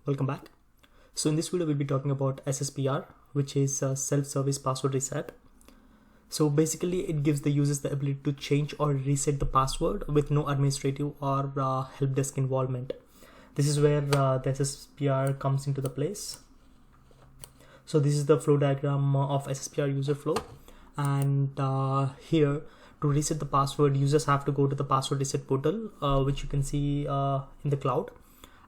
welcome back. So in this video we'll be talking about SSPR, which is self-service password reset. So basically it gives the users the ability to change or reset the password with no administrative or help desk involvement. This is where the SSPR comes into the place. So this is the flow diagram of SSPR user flow, and here to reset the password, users have to go to the password reset portal, which you can see in the cloud,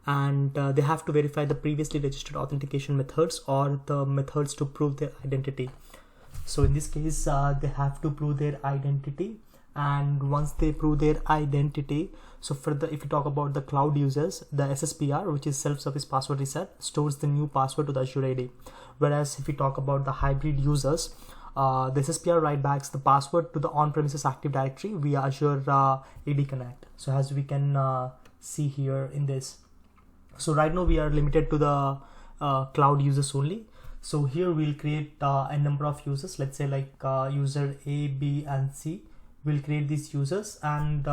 and they have to verify the previously registered authentication methods or the methods to prove their identity. So in this case, they have to prove their identity, and once they prove their identity, so if you talk about the cloud users, the SSPR, which is self-service password reset, stores the new password to the Azure AD. Whereas if you talk about the hybrid users, the SSPR write backs the password to the on-premises Active Directory via Azure AD Connect. So as we can see here in this, so right now we are limited to the cloud users only. So here we'll create a number of users. Let's say like user A, B, and C. We'll create these users, and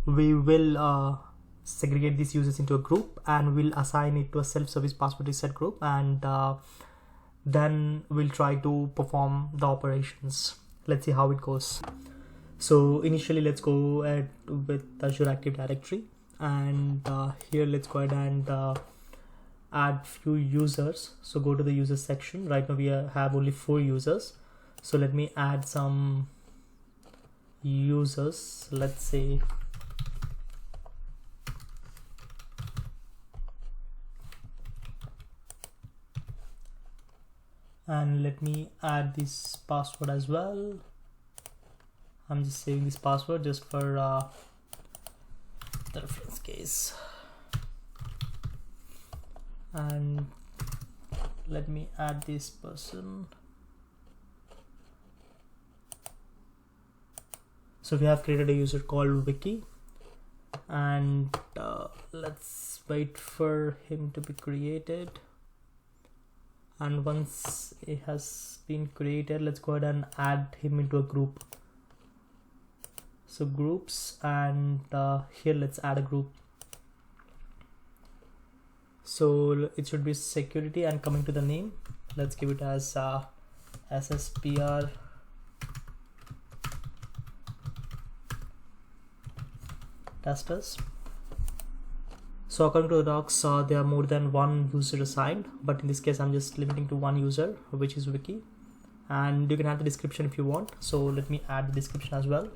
we will segregate these users into a group, and we'll assign it to a self-service password reset group, and then we'll try to perform the operations. Let's see how it goes. So initially let's go ahead with Azure Active Directory, and here let's go ahead and add few users. So go to the users section. Right now we have only 4 users, so let me add some users. Let's say and let me add this password as well. I'm just saving this password just for the reference case, and let me add this person. So we have created a user called Vicky, and let's wait for him to be created. And once it has been created, let's go ahead and add him into a group. So groups, and here let's add a group. So it should be security, and coming to the name, let's give it as SSPR testers. So according to the docs, there are more than one user assigned, but in this case I'm just limiting to one user, which is Vicky, and you can add the description if you want. So let me add the description as well.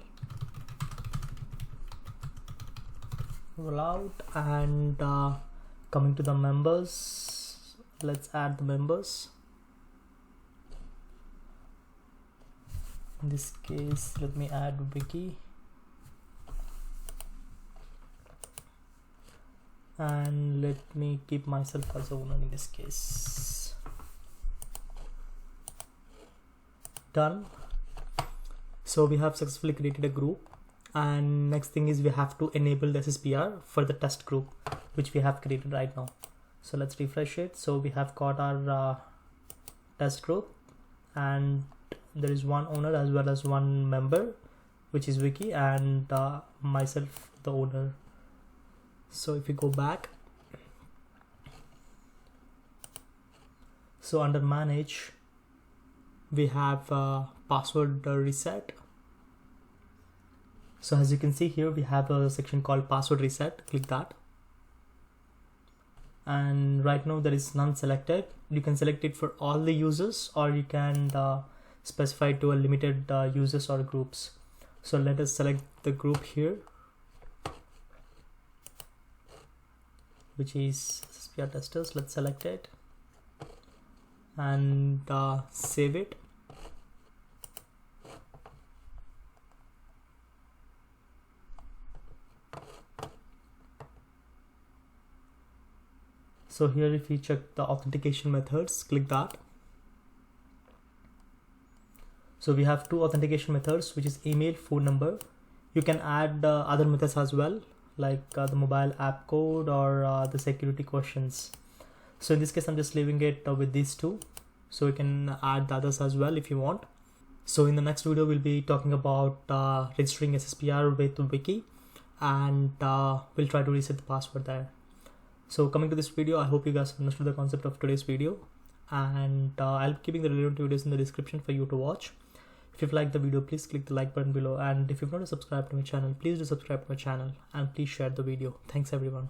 Roll out, and coming to the members, let's add the members. In this case, let me add Vicky, and let me keep myself as the owner in this case. Done. So we have successfully created a group, and next thing is we have to enable the SSPR for the test group, which we have created right now. So let's refresh it. So we have got our test group, and there is one owner as well as one member, which is Vicky, and myself, the owner. So if we go back, so under manage we have password reset. So as you can see here, we have a section called password reset. Click that, and right now there is none selected. You can select it for all the users, or you can specify to a limited users or groups. So let us select the group here, which is SSPR testers. Let's select it and save it. So here if you check the authentication methods, click that. So we have 2 authentication methods, which is email, phone number. You can add other methods as well, like the mobile app code or the security questions. So in this case I'm just leaving it with these 2, so you can add the others as well if you want. So in the next video we'll be talking about registering SSPR with Wiki, and we'll try to reset the password there. So coming to this video, I hope you guys understood the concept of today's video, and I'll be keeping the relevant videos in the description for you to watch. If you've liked the video, please click the like button below, and if you've not subscribed to my channel, please do subscribe to my channel and please share the video. Thanks everyone.